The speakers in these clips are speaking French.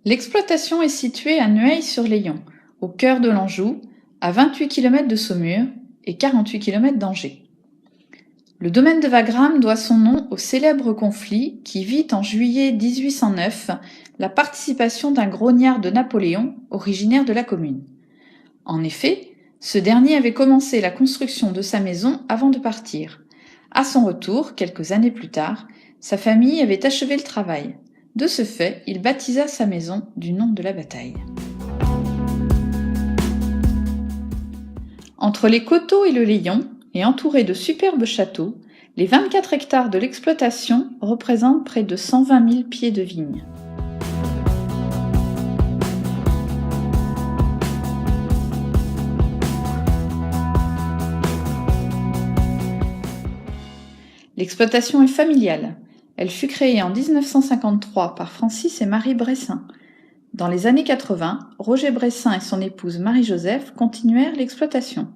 L'exploitation est située à Nueil-sur-Layon, au cœur de l'Anjou, à 28 km de Saumur et 48 km d'Angers. Le domaine de Wagram doit son nom au célèbre conflit qui vit en juillet 1809 la participation d'un grognard de Napoléon, originaire de la commune. En effet, ce dernier avait commencé la construction de sa maison avant de partir. À son retour, quelques années plus tard, sa famille avait achevé le travail. De ce fait, il baptisa sa maison du nom de la bataille. Entre les coteaux et le Layon, et entouré de superbes châteaux, les 24 hectares de l'exploitation représentent près de 120 000 pieds de vignes. L'exploitation est familiale. Elle fut créée en 1953 par Francis et Marie Bressin. Dans les années 80, Roger Bressin et son épouse Marie-Joseph continuèrent l'exploitation.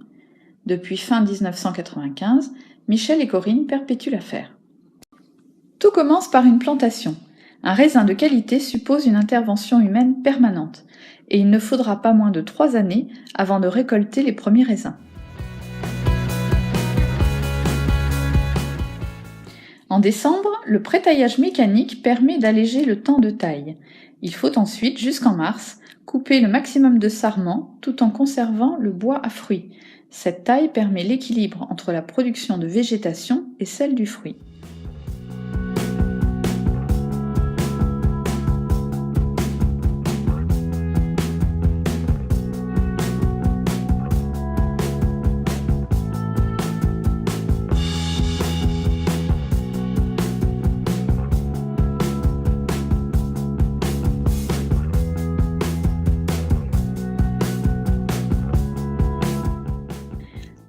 Depuis fin 1995, Michel et Corinne perpétuent l'affaire. Tout commence par une plantation. Un raisin de qualité suppose une intervention humaine permanente, et il ne faudra pas moins de 3 années avant de récolter les premiers raisins. En décembre, le prétaillage mécanique permet d'alléger le temps de taille. Il faut ensuite, jusqu'en mars, couper le maximum de sarments tout en conservant le bois à fruits. Cette taille permet l'équilibre entre la production de végétation et celle du fruit.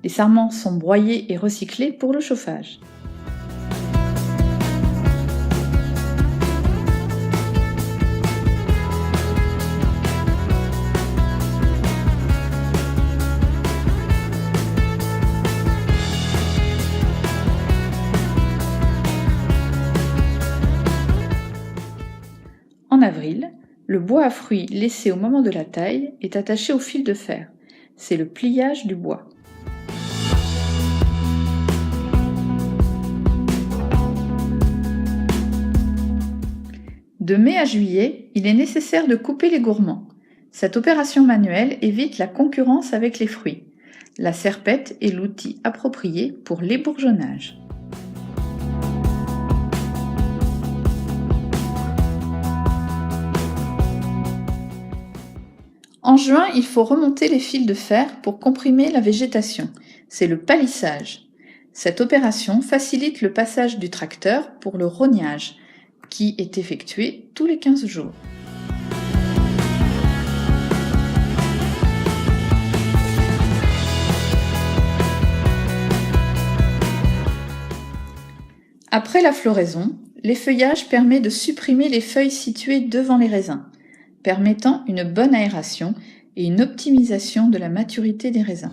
Les sarments sont broyés et recyclés pour le chauffage. En avril, le bois à fruits laissé au moment de la taille est attaché au fil de fer. C'est le pliage du bois. De mai à juillet, il est nécessaire de couper les gourmands. Cette opération manuelle évite la concurrence avec les fruits. La serpette est l'outil approprié pour l'ébourgeonnage. En juin, il faut remonter les fils de fer pour comprimer la végétation. C'est le palissage. Cette opération facilite le passage du tracteur pour le rognage, qui est effectué tous les 15 jours. Après la floraison, l'effeuillage permet de supprimer les feuilles situées devant les raisins, permettant une bonne aération et une optimisation de la maturité des raisins.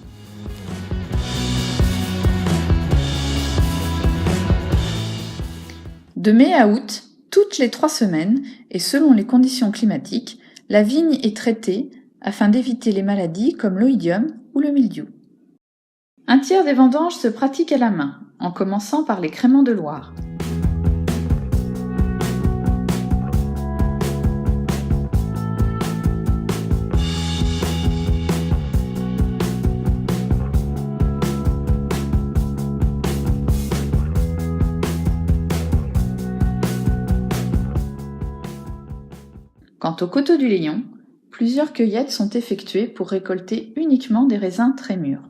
De mai à août, toutes les 3 semaines, et selon les conditions climatiques, la vigne est traitée afin d'éviter les maladies comme l'oïdium ou le mildiou. Un tiers des vendanges se pratique à la main, en commençant par les créments de Loire. Quant aux coteaux du Layon, plusieurs cueillettes sont effectuées pour récolter uniquement des raisins très mûrs.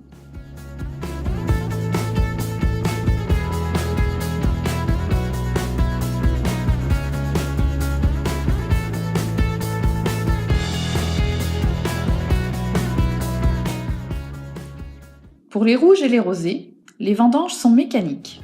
Pour les rouges et les rosés, les vendanges sont mécaniques.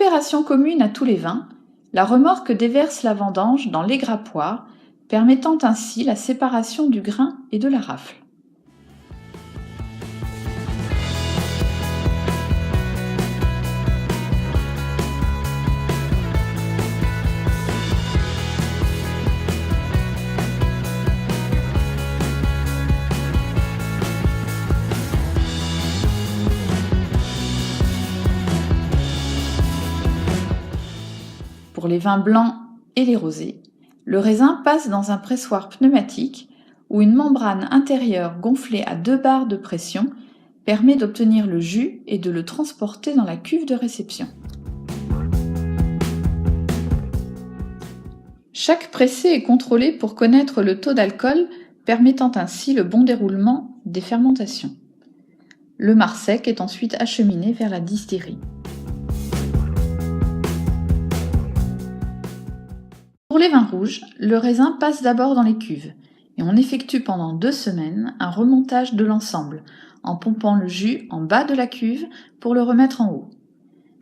opération commune à tous les vins, la remorque déverse la vendange dans l'égrappoir, permettant ainsi la séparation du grain et de la rafle. Pour les vins blancs et les rosés, le raisin passe dans un pressoir pneumatique où une membrane intérieure gonflée à 2 bars de pression permet d'obtenir le jus et de le transporter dans la cuve de réception. Chaque pressé est contrôlé pour connaître le taux d'alcool, permettant ainsi le bon déroulement des fermentations. Le marc sec est ensuite acheminé vers la distillerie. Pour les vins rouges, le raisin passe d'abord dans les cuves et on effectue pendant 2 semaines un remontage de l'ensemble en pompant le jus en bas de la cuve pour le remettre en haut.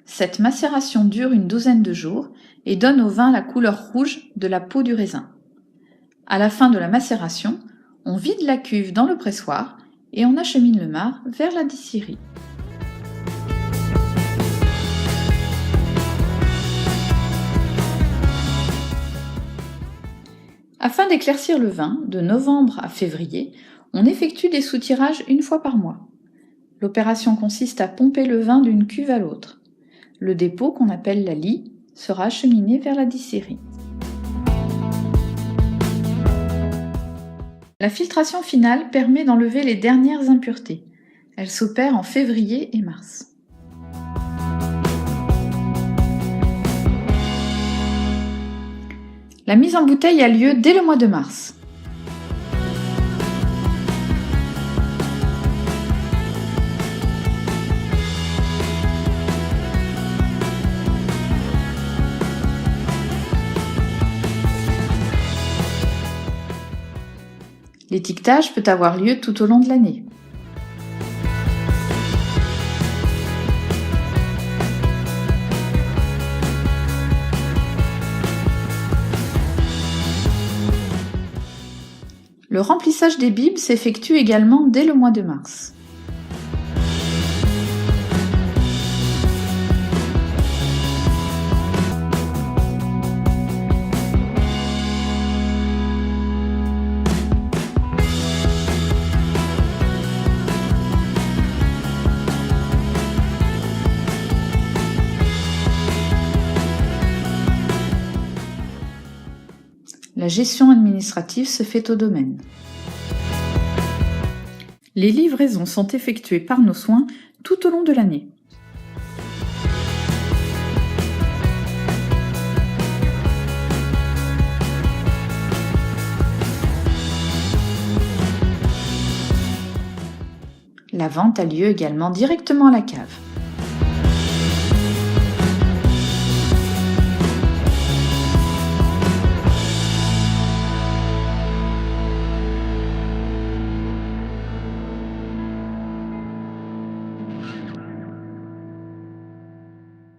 Cette macération dure une douzaine de jours et donne au vin la couleur rouge de la peau du raisin. À la fin de la macération, on vide la cuve dans le pressoir et on achemine le marc vers la distillerie. Afin d'éclaircir le vin, de novembre à février, on effectue des soutirages 1 fois par mois. L'opération consiste à pomper le vin d'une cuve à l'autre. Le dépôt, qu'on appelle la lie, sera acheminé vers la distillerie. La filtration finale permet d'enlever les dernières impuretés. Elle s'opère en février et mars. La mise en bouteille a lieu dès le mois de mars. L'étiquetage peut avoir lieu tout au long de l'année. Le remplissage des bibes s'effectue également dès le mois de mars. La gestion administrative se fait au domaine. Les livraisons sont effectuées par nos soins tout au long de l'année. La vente a lieu également directement à la cave.